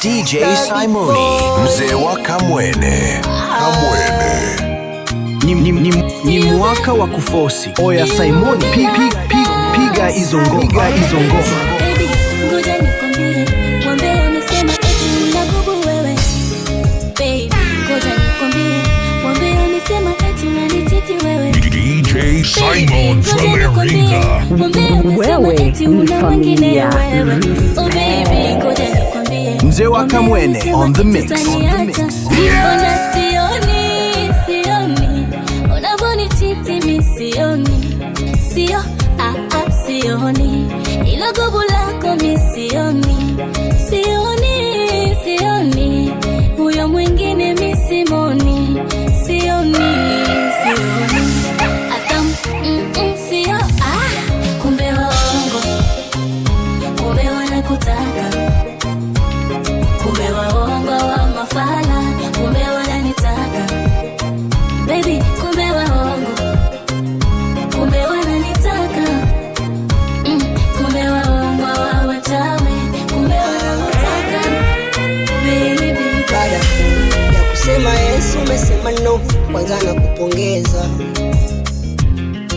DJ Simoni, mzee wa Kamwene. Ni mwaka wa kufosi. Oya Simoni, piga hizo ngoma. Baby, ngoja nikwambie, mwambie amesema eti ninakubu wewe. Baby, ngoja nikwambie, mwambie amesema eti unanichiti wewe. DJ Simon Valeringa. Wewe ni familia. Oh baby, ngoja nikwambie, Mzee wa Kamwene on the mix. Ona sioni, unavonichiti mi sioni. Sioni, ilo gubu lako mi sioni. Sioni, huyo mwingine mi simoni. Sioni, atam, sio, kumbe waongo, kumbe wanakutaka, kumbe waongo wa mafala, kumbe wananitaka. Baby, kumbe waongo, kumbe wananitaka. Kumbe waongo wa wachawi, kumbe wananitaka. Baby, baada ya kusema yes umesema no, kwanza nakupongeza.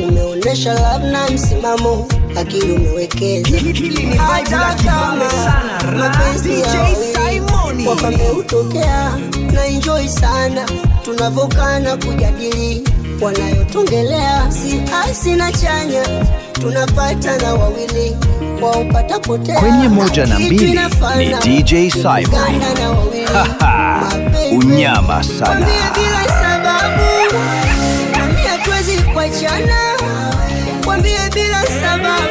Umeonesha love na msimamo, akili umewekeza. Hata kama mapenzi ya Simoni wapame utokea, na enjoy sana tunavokana kujadili wanayotongelea. Sina chanya, tunapata na wawili waupata potea. Kwenye 1 na 2 ni DJ Simoni. Unyama sana. Kwambia bila sababu, kwambia tuwezi kuachana. Kwambia bila sababu,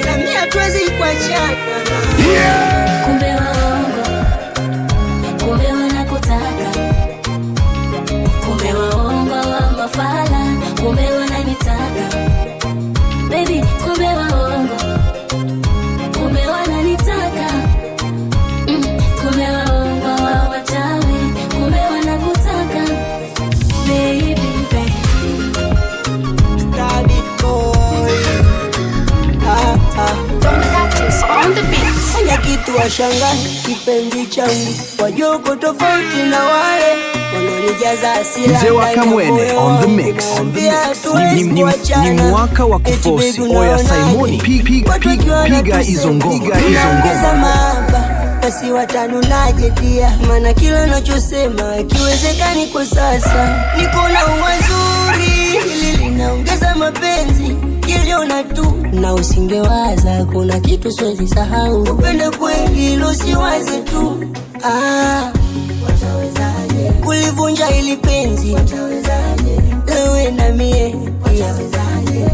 kwambia tuwezi kuachana. kumbe waongo, kumbe wanakutaka, kumbe waongo wa mafala, kumbe wananitaka. Baby, kumbe waongo, kumbe wananitaka. Kumbe waongo wa wachawi, kumbe wanakutaka. Baby, Daddy boy, on the beat. fanya kitu washangae kipenzi changu, wajoko tofauti na wale wanonijaza hasira. Mzee wa Kamwene on the mix. Ni mwaka wa kufosi. Oya Simoni, piga hizo ngoma. Basi watanunaje dia, maana kila nachosema kiwezekani kwa sasa. Niko na uwazuri, hili linaongeza mapenzi, kiliona tu na usingewaza. Kuna kitu siwezi sahau, upende kweli ilo siwaze tu. Watawezaje kulivunja hili penzi? Watawezaje lewe na mie? Watawezaje?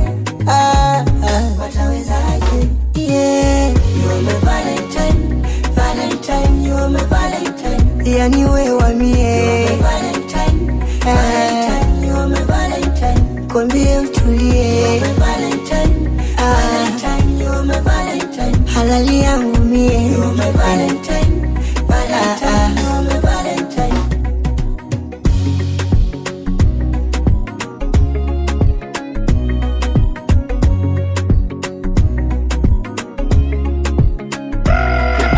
Watawezaje? Yeah, you are my Valentine, Valentine, you are my Valentine. Yani wewe mie, you are my Valentine, Valentine, you are my Valentine. Kwambie utulie, you are my Valentine, Valentine, you are my Valentine. Halali yangu mie, you are my Valentine, Valentine, you are my Valentine.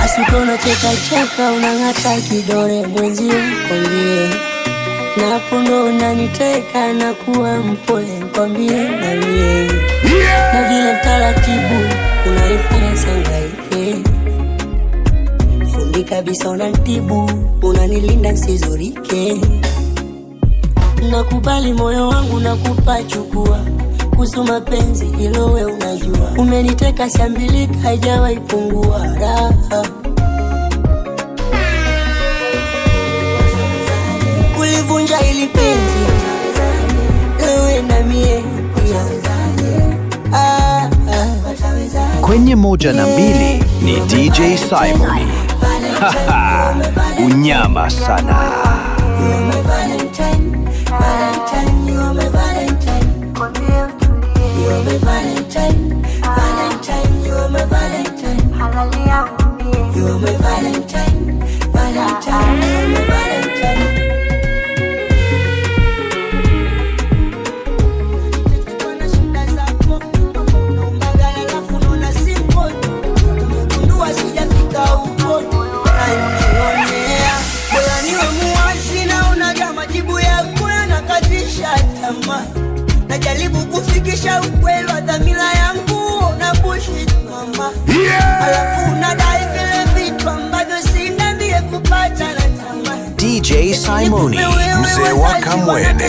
Asukona cheka unangata kidore mwenzio kwambie, na hapo ndo unaniteka na kuwa mpole kwambie na mie. Na vile mtaratibu unaifanya sangaike, fundi kabisa unanitibu, unanilinda nsizurike. Nakubali moyo wangu nakupa, chukua kuhusu mapenzi hilo we unajua. Umeniteka siambilika, haijawahi pungua raha. Kulivunja hili penzi lewe na mie. Kwenye 1 na 2 ni DJ Simoni. Unyama sana. You are my Valentine, Valentine, you are my Valentine. You are my Valentine, Valentine, you are my Valentine. You are my Valentine, Valentine, you are my Valentine. DJ Simoni, mzee wa Kamwene.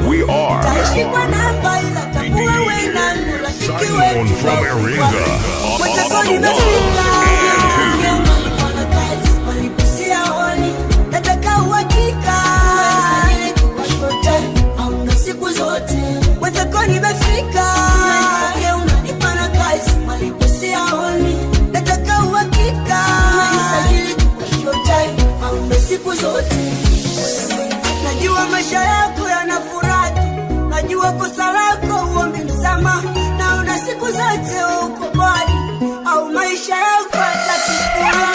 We are Simon from Iringa. Najua maisha yako yanafurahi, najua kosa lako uombe msamaha, na una siku zote uko bali au maisha yako yatakufuma.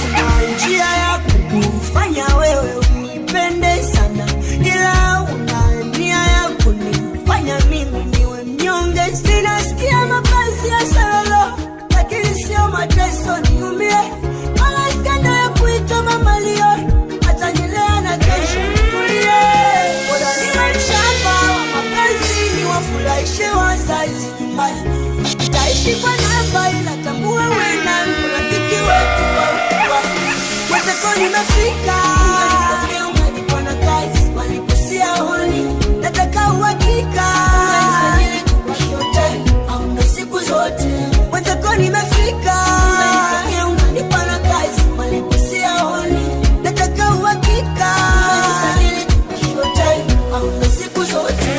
Kuna njia ya kukufanya wewe unipende sana, ila una nia ya kunifanya mimi niwe mnyonge. Sinasikia mapenzi ya salolo, lakini sio mateso niumie. Malaika ya kuitwa mama Leo, atanilea na kesho nitulie. Bora niwe mshamba wa mapenzi, niwafurahishe wazazi nyumbani. Nitaishi kwa namba ila tambua wewe na rafiki wetu wa ukubwa. Mwenzako nimefika, unanipa na kazi, walikusia honi. Nataka uhakika, unanisajili kwa hotel au ndo siku zote. Mwenzako nimefika, unanipa na kazi, walikusia honi. Nataka uhakika, unanisajili kwa hotel au ndo siku zote.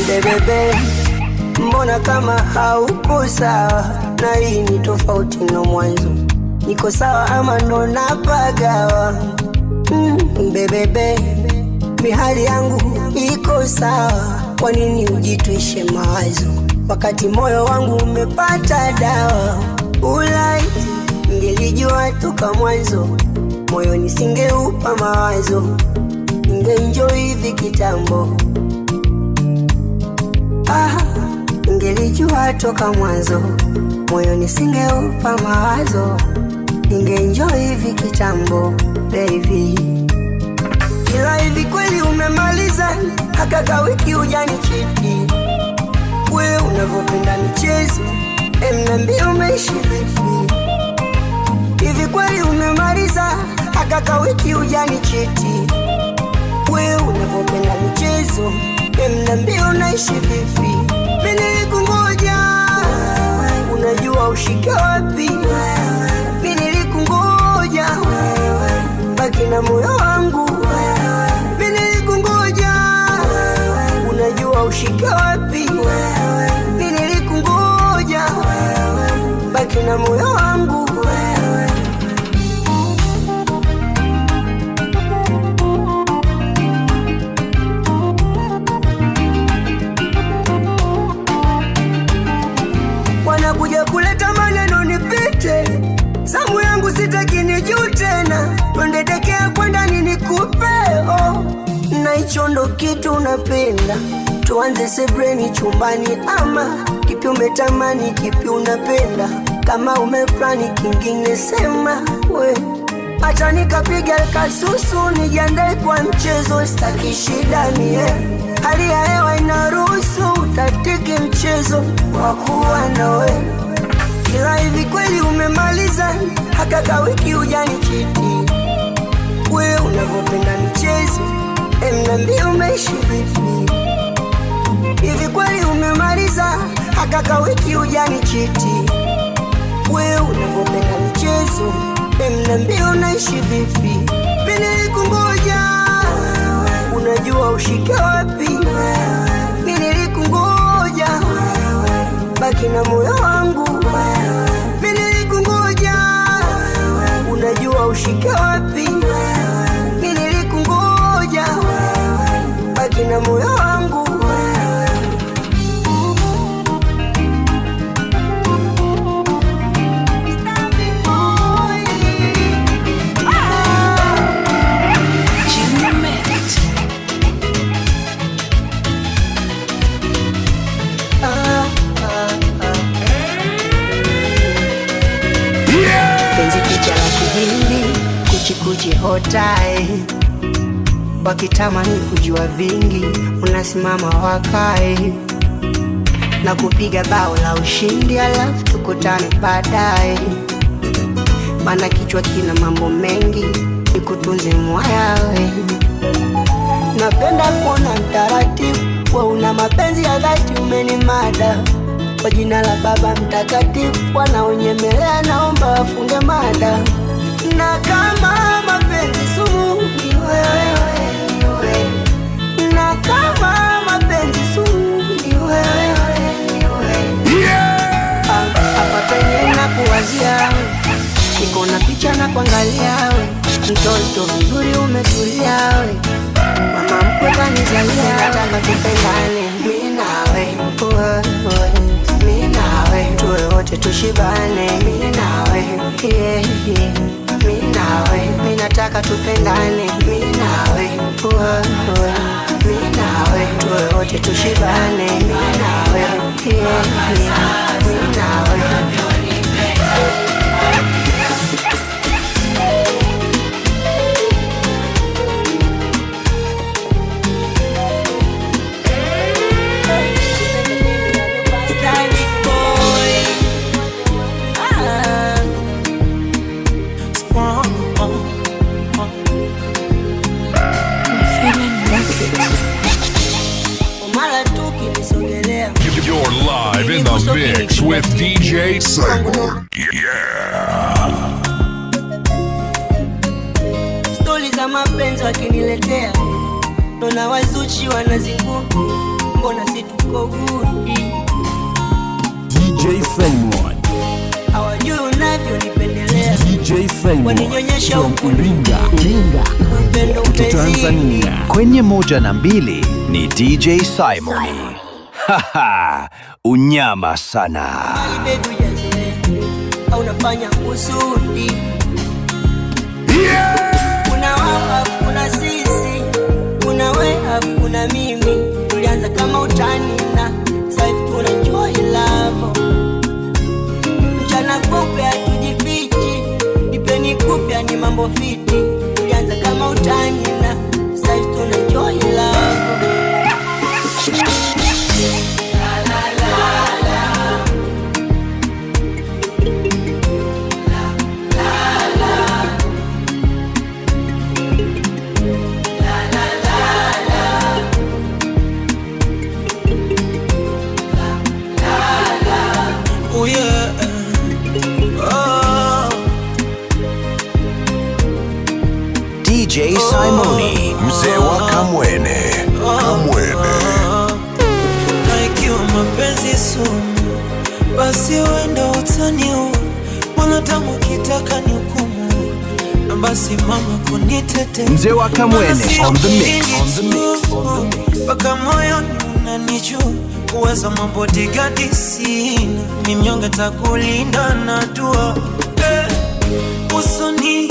Bebe, mbona kama hauko sawa? Na hii ni tofauti na mwanzo. Niko sawa ama ndo napagawa? Bebe, mihali yangu iko sawa. Kwa nini ujitwishe mawazo wakati moyo wangu umepata dawa? Ulaiti ngelijua toka mwanzo, moyo nisingeupa mawazo, ningeenjoy hivi kitambo. Ngelijua toka mwanzo, moyo nisingeupa mawazo, ningeenjoy hivi kitambo baby. Ila hivi kweli umemaliza haka wiki hujanichiti? Wewe unavyopenda michezo, niambie umeishi vipi? Hivi kweli umemaliza haka wiki hujanichiti? Wewe unavyopenda michezo, niambie unaishi vipi? Mimi nilikungoja, unajua ushike wapi? Mimi nilikungoja, baki na moyo wangu. Mimi nilikungoja, unajua ushike wapi? Mimi nilikungoja, baki na moyo wangu. Wanakuja kuleta maneno nipite, zamu yangu sitaki nijue tena. Twende dekea kwa ndani nikupe, na hicho ndo kitu unapenda. Tuanze sebreni chumbani, ama kipi umetamani, kipi unapenda? Kama umeplani kingine sema we. Acha nikapiga kasusu, nijiandae kwa mchezo, sitaki shida mie. Hali ya hewa inaruhusu, utatiki mchezo wa kuwa nawe. Ila hivi kweli umemaliza haka wiki hujanichiti? Wewe unavyopenda michezo, niambie umeishi vipi? Hivi kweli umemaliza haka wiki hujanichiti? Wewe unavyopenda michezo, niambie unaishi vipi? Mimi nilikungoja, unajua ushike wapi? Mimi nilikungoja, baki na moyo wangu. Mimi nilikungoja, unajua ushike wapi? Mimi nilikungoja, baki na moyo wangu. wakotae, wakitamani kujua vingi, unasimama wakae na kupiga bao la ushindi, alafu tukutane baadaye. Maana kichwa kina mambo mengi, nikutunze mwayawe. Napenda kuona mtaratibu, kwa una mapenzi ya dhati, umenimada. Kwa jina la Baba Mtakatifu, wanaonyemelea naomba wafunge mada. Na kama mapenzi sumu, ni wewe, ni wewe. Na kama mapenzi sumu, ni wewe, ni wewe. Hapa penye na kuwazia, niko na picha na kuangalia, mtoto mzuri umetulia, mama mkwe kanizalia. Nataka tupendane, mimi nawe, mimi nawe, tuwe wote tushibane, mimi nawe, mimi nawe, mimi nataka tupendane, mimi nawe, mimi nawe, tuwe wote tushibane, mimi nawe, mimi nawe. You're live in the mix with DJ Simon. Yeah. Stori za mapenzi wakiniletea, nona wazuchi wanazingua, mbona si tuko gudi? DJ Simon, hawajui unavyonipendelea. DJ Simon, waninyonyesha Iringa, upendo Tanzania. Kwenye 1 na 2 ni DJ Simon. Haha, unyama sana. Baby ujazoea, au unafanya kusudi. Kuna wao, kuna sisi, kuna wewe, kuna mimi. Tulianza kama utani na sasa hivi tunaenjoy love. Mchana kupe hatujifichi, nipeni kupe ni mambo fiti. Tulianza kama utani na sasa hivi tunaenjoy love. DJ Simoni, mzee wa Kamwene. Kamwene. Na ikiwa mapenzi sumu, basi wenda utaniua. Mwanadamu kitaka ni hukumu, na basi mama kunitete. Mzee wa Kamwene on the mix, on the mix, on the mix. Baka moyoni unanijua, uwezo mabodigadi sina. Ni mnyonge takulinda na dua. Usoni,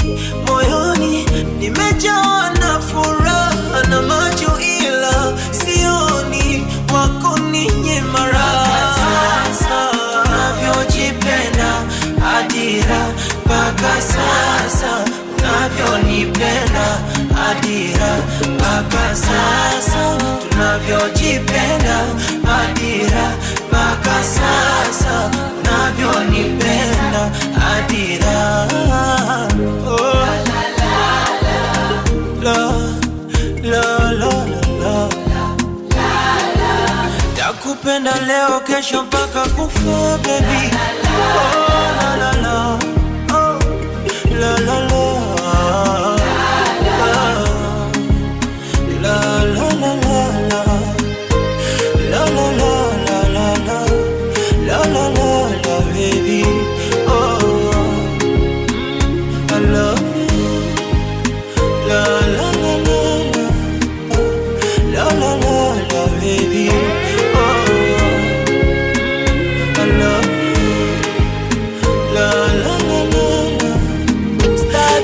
moyoni, nimejawa na furaha na macho ila sioni wako ninye mara. Sasa unavyojipenda adira, mpaka sasa unavyonipenda adira, mpaka sasa tunavyojipenda adira, mpaka sasa unavyonipenda adira. Oh. La la la takupenda leo kesho mpaka kufa baby. Oh la la la, oh la la la, la la la la la, la la la la la la baby. Oh, I love you. La la la la la, la la la la baby. Oh, I love you. La la la la la,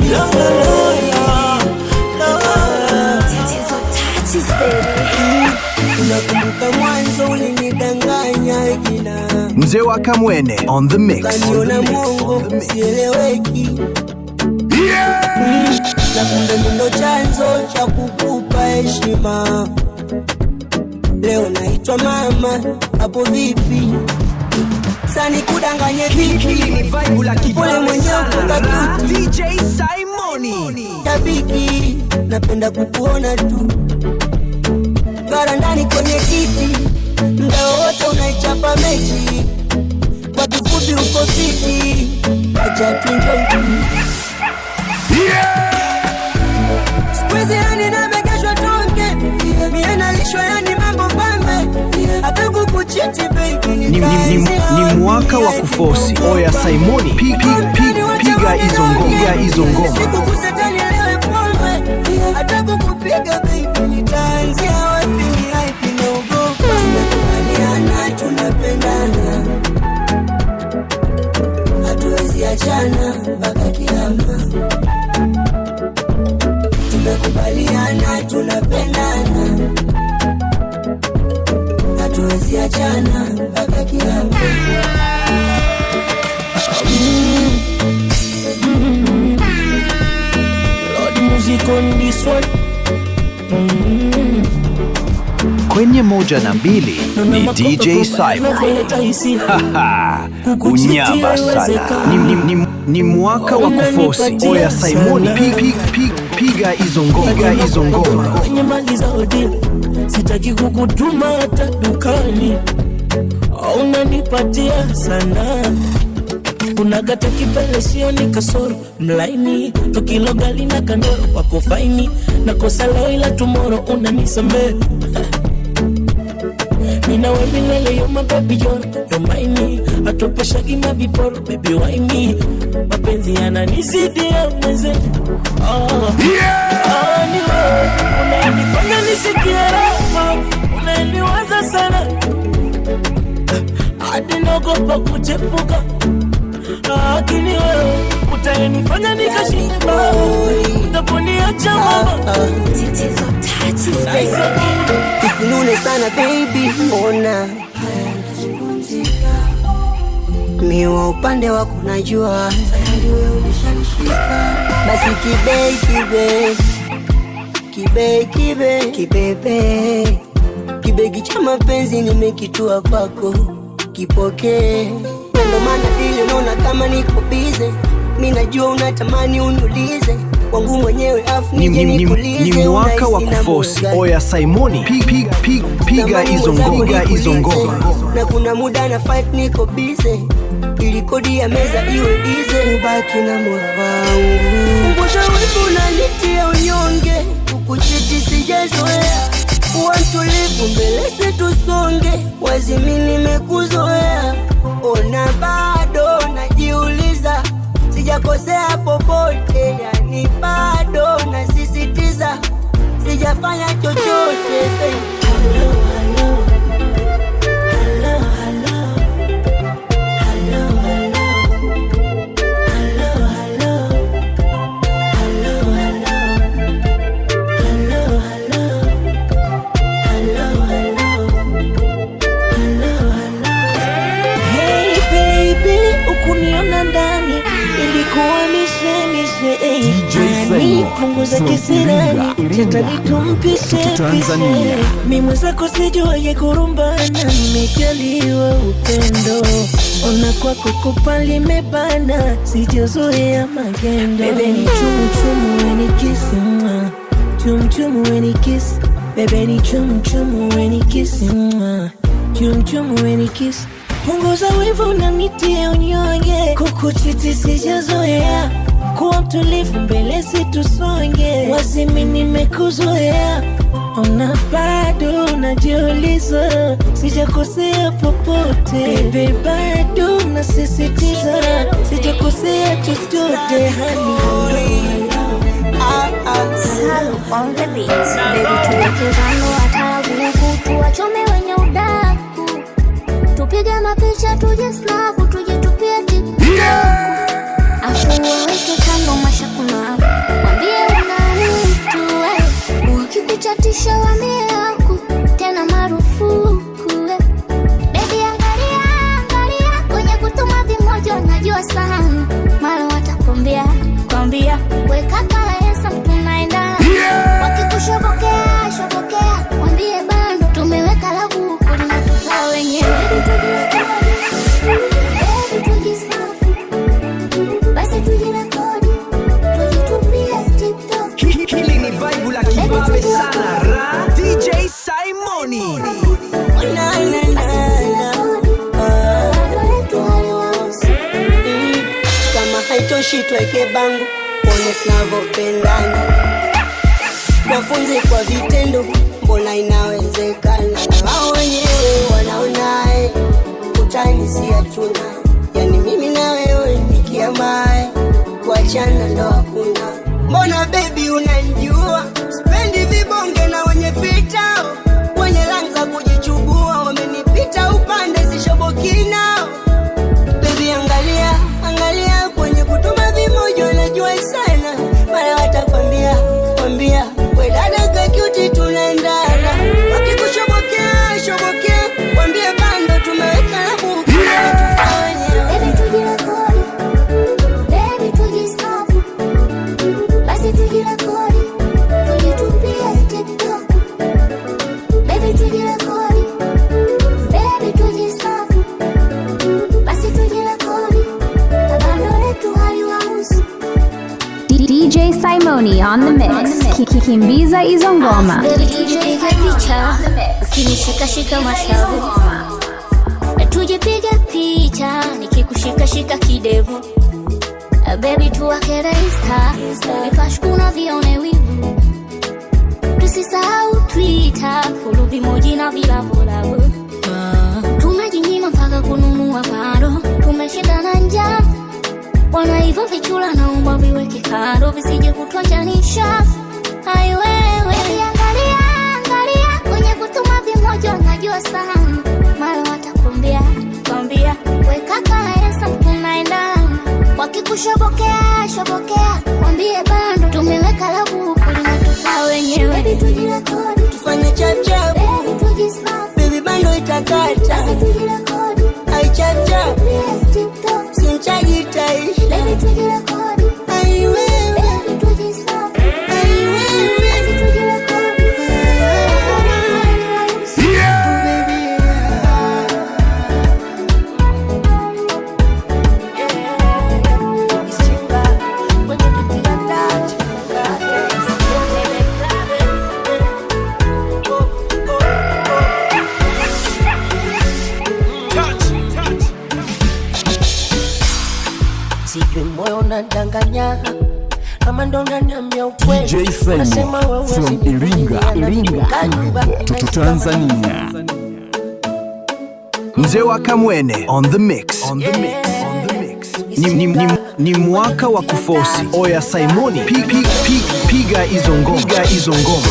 la la la la. Tatizo touches baby. Unakumbuka mwanzo ulinidanganya jina. Mzee wa Kamwene on the mix, kaniona mwongo sieleweki. na kumbe ndo chanzo cha kukupa heshima. Leo naitwa mama, hapo vipi? Sani kudanganye vipi? Ni vibe la Pole mwenyewe kwa DJ Simoni. Tabiki, napenda kukuona tu varandani kwenye kiti, muda wote unaichapa mechi. Kwa kifupi uko fiti, acha tunjo. Squeeze yani na megeshwa tonge, mie nalishwa yani mambo pambe. Hata kukuchiti baby ni mwaka wa kufosi. Oya Simoni, piga hizo ngoma. Siku kusetani lewe pombe, hata kukupiga baby nitaanzia wapi? Ni haipi na ugopa. Tumekubaliana tunapendana, hatuwezi achana mpaka kiyama. Tumekubaliana tunapendana, hatuwezi achana mpaka kiyama. Lord music on this one. Kwenye 1 na 2 ni DJ Simon. Unyama sana. Ni mwaka wa kufosi. Oya Simoni, piga hizo ngoma. Kwenye mali za odili, sitaki kukutuma hata dukani. Unanipatia sana, unagata kipele sio ni kasoro. Mlaini, tukilogali na kandoro wako faini. Na kosa leo ila tomorrow unanisamehe. Nina we milele, you're my baby, you're mine. Atopesha gima viporo, baby why me? Mapenzi yananizidi ya mweze. Niwe, unanifanya nisikie raha, unaniwaza sana, hadi naogopa kuchepuka. Lakini wewe utanifanya nikashinde bao, utaponiacha mama. Usinune sana baby, ona miwa upande wako najua. Basi kibegi cha mapenzi nimekitua kwako, kipokee. Ndo maana dili unaona kama niko busy, mimi najua unatamani unulize wangu mwenyewe afu nije nikulize. Ni mwaka wa kufosi. Oya Simoni, piga hizo ngoma. Na kuna muda na fight niko busy, ili kodi ya meza iwe easy. Ubaki na moyo wangu, ngosha wivu unanitia unyonge. Kukuchiti sijazoea, kuwa mtulivu mbele situsonge. Wazi mimi nimekuzoea, ona bado najiuliza, sijakosea popote, yani bado nasisitiza, sijafanya chochote. Hello, hello. Hello, hello. Hello, hello. Hello, hello. Hello, hello. Hello, hello. Hello, hello. Hello, hello. Hey baby, ukuniona ndani ilikuwa mishe. Ani punguza kisirani, chetani tumpishe. Mimi zako sijuaye kurumbana, nimejaliwa upendo. Ona kwako kupali mebana, sijazoea magendo. Bebe ni chumu weni kisi mwa, chumu weni kisi. Bebe ni chumu weni kisi mwa, chumu weni kisi. Punguza wivu unanitia unyonge, kukuchiti sijazoea, kuwa mtulivu mbele situsonge. Wazi mimi nimekuzoea, ona bado najiuliza, sijakosea popote. Baby bado nasisitiza, sijakosea chochote. Honey, on the beat. Baby tuweke kando atabuku, tuwachome wenye udaku, tupige mapicha tuje snap, tuje tupie TikTok. Weke kando mashakuna, wambie una mtu ukikuchatisha wambie aku, tena marufuku. Baby angalia kwenye kutuma vimoja, najua sana mara watakwambia weka kala ya something. Babe sana ra DJ Simoni. Na na na kama haitoshi tuweke bango pone tunavyopendana, wafunze kwa vitendo mbona inawezekana. Wao wenyewe wanaonae utani hatuna, yani mimi na wewe nikiamae kuachana ndo hakuna. Mbona baby unanijua spendi vibonge na wenye fitao, wenye rangi za kujichubua wamenipita upande sishoboki nao. Baby angalia, angalia kwenye kutuma vimojo najua sana, mara watakwambia kwambia we dada ka cute tunaendana, wakikushobokea shobokea kwambie bando tumeweka na buku. Baby tujirekodi, baby tujistop, basi tujirekodi, tujitupie TikTok. Baby tujirekodi, baby tujistop, basi tujirekodi, bando letu haliwahusu. DJ Simoni on the mix. Kikimbiza hizo ngoma. Tujipige picha, ukinishikashika mashavu, tujipige picha, nikikushikashika kidevu. Baby tuwake Insta, vikashukuna vione wivu. Tusisahau Twitter, follow vimoji na vilavolavo. Tumejinyima mpaka kununua bado, tumeshindana njaa. Wana hivyo vichula naomba viweke kando, visije kutuachanisha. Hai wewe angalia, angalia kwenye kutuma vimoja najua sana, mara watakwambia kwambia we kaka handsome tunaendana, wakikushobokea shobokea mwambie bando tumeweka labu kulinatupa wenyewe. Baby tujirekodi, Tufanye chap chap, baby tujisnap, baby bando itakata, basi tujirekodi, ai chap chap, TikTok. simchaji taishi. Baby tujirekodi, Ai wewe, baby tujisnap, ai wewe, basi tujirekodi. Sijui moyo unadanganya ama ndo unaniambia ukweli. DJ Simon Unasema wewe from si Iringa, Iringa, Tanzania. Mzee wa Kamwene on the mix. On the mix. On the mix. Ni mwaka wa kufosi. Oya Simoni, piga hizo ngoma. Piga hizo ngoma.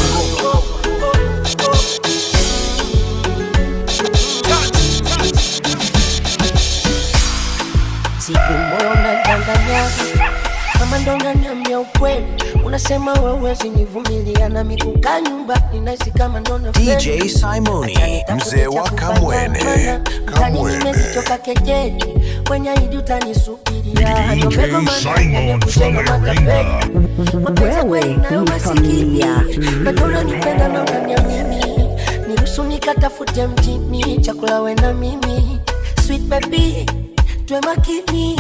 Sijui moyo unadanganya ama ndo unaniambia ukweli. Unasema wewe usinivumilia na mikuka nyumba ninahisi kama ndo na DJ Simoni, mzee wa Kamwene. Kamwene. Nimezichoka kejeli kwenye hidi utanisubiria. DJ Simon from Iringa. Wewe ni familia bado unanipenda na unaniamini, niruhusu nikatafute mjini chakula we na mimi. Sweet baby tuwe makini,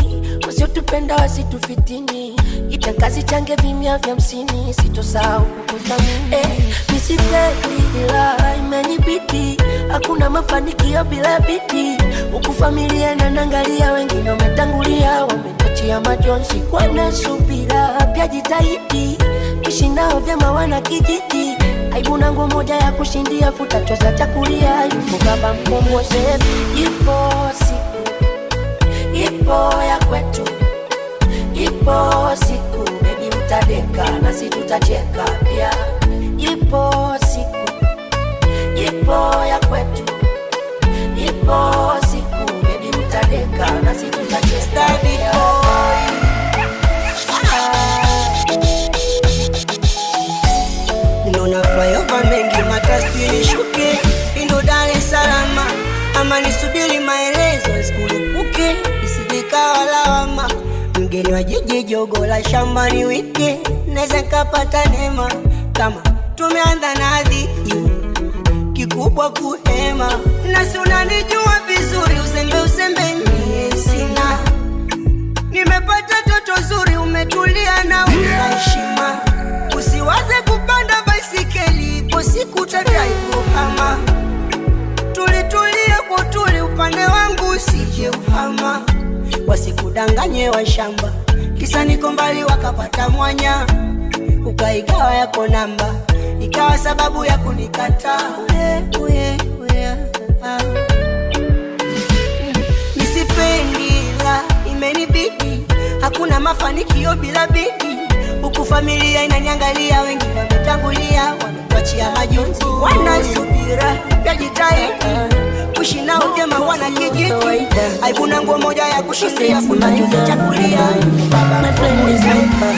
wasiotupenda wasitufitini, itakazi change vimya vya msini, sitosahau kukuthamini. Nisipendi ila imenibidi, hakuna mafanikio bila bidii. Huku familia inaniangalia, wengine wametangulia, wametachia majonzi kwa nasubira. Pia jitahidi ishi nao vyema wana kijiji, aibu nangu moja ya kushindia, futa choza chakulia. Yupo baba mkombozi, ipo siku, ipo ya kwetu, ipo siku baby utadeka na si tutacheka pia. Ipo siku, ipo ya kwetu, ipo siku baby utadeka na si tutacheka pia. Nona flyover mengi matasti nishuke, indo Dar es Salaam, ama nisubiri maelezo sikulupuke, isijikawa lawama. Mgeni wa jiji jogo la shambani wiki, neza kapata neema kama tumeanza na dhiki kikubwa kuhema. Nasi unanijua vizuri, uzembe ni sina. Nimepata toto zuri, umetulia na unaheshima. Usiwaze kupanda basi basikeli ipo siku tataibu hama. Tulitulia kwa tuli upande wangu usije uhama. Wasikudanganye wa shamba, kisa niko mbali wakapata mwanya. Ukaigawa yako namba, ikawa sababu ya kunikata. Nisipendi la imenibidi, hakuna mafanikio bila bidii. Huku familia inaniangalia, wengi wametangulia, wametuachia majonzi. Wanasubira ya jitahidi, kuishi nao jema wana kijiji. Aibu na nguo moja ya kushindia, kuna juzi chakulia. My friend is hyper,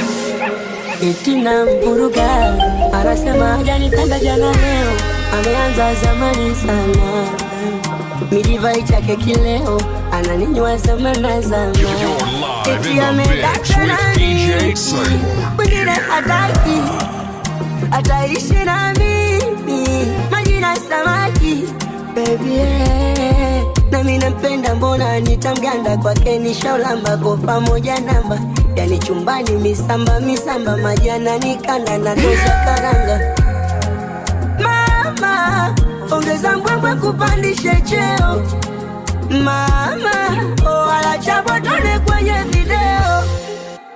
etina mpuruga. Anasema hajanipenda jana leo, ameanza zamani sana. Midivai chake kileo, ananinywa zama na zama. Eti amedata nani, mwingine hataki, ataishi na mimi, majina samaki. Baby na mimi nampenda, mbona nitamganda kwake, nishaulamba kwa pamoja namba. Yani chumbani misamba misamba, majana nikanda na dosa karanga. Mama ongeza mbwembwe kupandishe cheo. Mama wala chabotone kwenye video.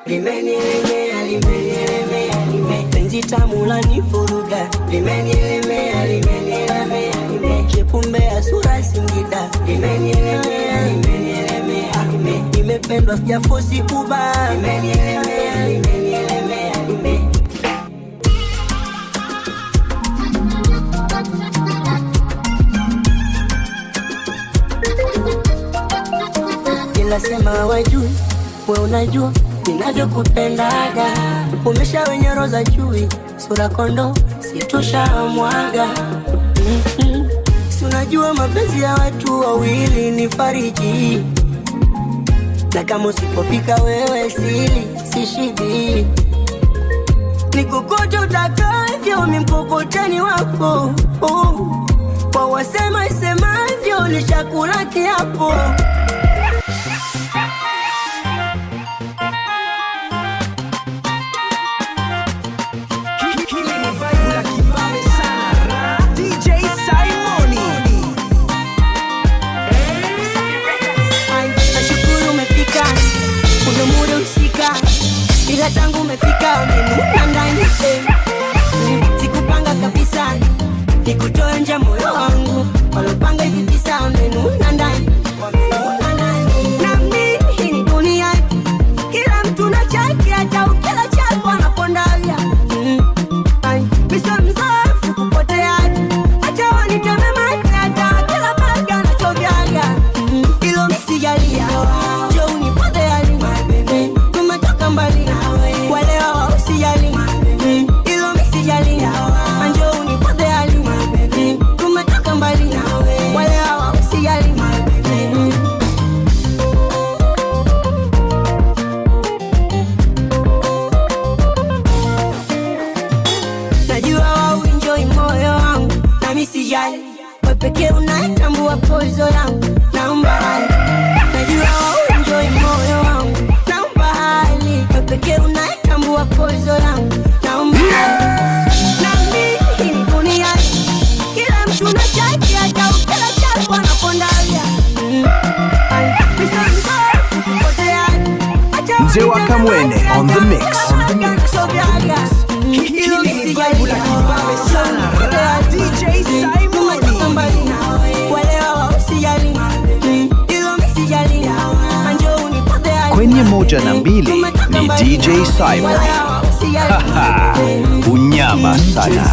Limenilemea, limenilemea, penzi tamu la nifuruga. Limenilemea, limenilemea, chepumbe ya sura Singida. Limenilemea, limenilemea, nimependwa sijafosi kuba. Limenilemea, limenilemea, ila sema wajui, we unajua ninavyokupendaga. Umesha wenye roza chui, sura kondo situsha mwaga. Si unajua mapenzi ya watu wawili ni fariji, na kama usipopika wewe sili sishibi. Nikukote utakavyo mimkokoteni wako, kwa wasema isemavyo ni chakula kiapo. Ila tangu umefika umenuna ndani. Sikupanga kabisa nikutoe nje moyo wangu, walopanga hivi visa umenuna ndani. Na mimi ni dunia, kila mtu na chake, hata ukila chako anapondalia. Misa mzoefu kupotea, hata waniteme mate, hata kila baga anachovyaga. Ilo misijalia, jo unipotea lima, tumetoka mbali. Wale hawa usijali, ilo misijali, anjo unipotea lima, tumetoka mbali. Wale hawa usijali. Najua wao enjoy moyo wangu, na misijali, wewe pekee unatambua pozo yangu. Naomba hali, najua wao enjoy moyo wangu, naomba hali, wewe pekee unatambua pozo yangu. Naomba hali, na mimi ni dunia, kila mtu na chake, hata ukila chako anapondalia. Mzee wa Kamwene on the mix. DJ Simoni. Kwenye 1 na 2 ni DJ Simon. Unyama sana.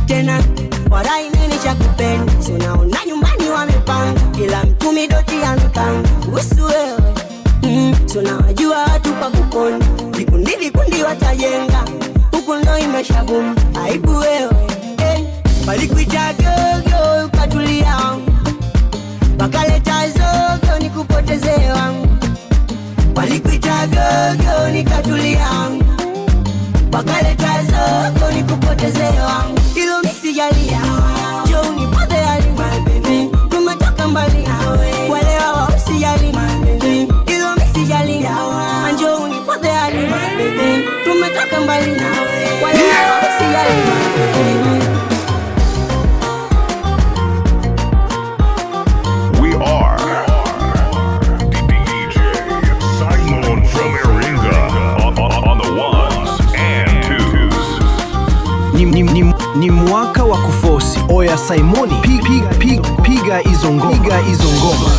Tena warai nini cha kupenda, unaona nyumbani wamepanga, kila mtu midoti amepanga. Usu wewe, tunawajua watu kwa kukonda, vikundi watajenga, huku ndo imeshabumu. Aibu wewe, walikuita gogo ukatulia wangu, wakaleta zogo nikupoteze wangu. Walikuita gogo nikatulia wangu, wakaleta zogo nikupoteze wangu. Ilo misijalia, jo unipotea lima, tumetoka mbali. Wale hawa usijali, ilo misijalia, mbali wala usijali. We are DJ Simon from Iringa on the ones and twos. Ni mwaka wa kufosi. Oya Simoni, piga hizo ngoma.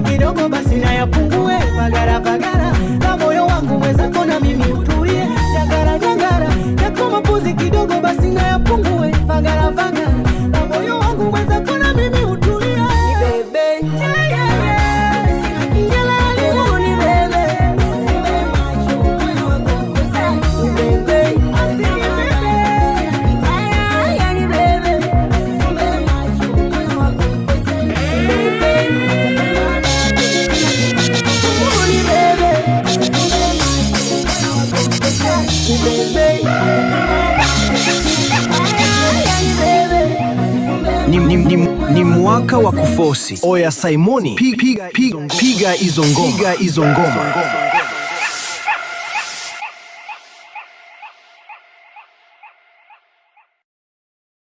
Kidogo basi na yapungue, pagara na moyo wangu weza kona mimi utulie. Jagara yako mapozi kidogo basi na yapungue, pagara na moyo wangu weza kona mimi utulie. Bebe Ni mwaka wa kufosi. Oya Simoni, piga hizo ngoma.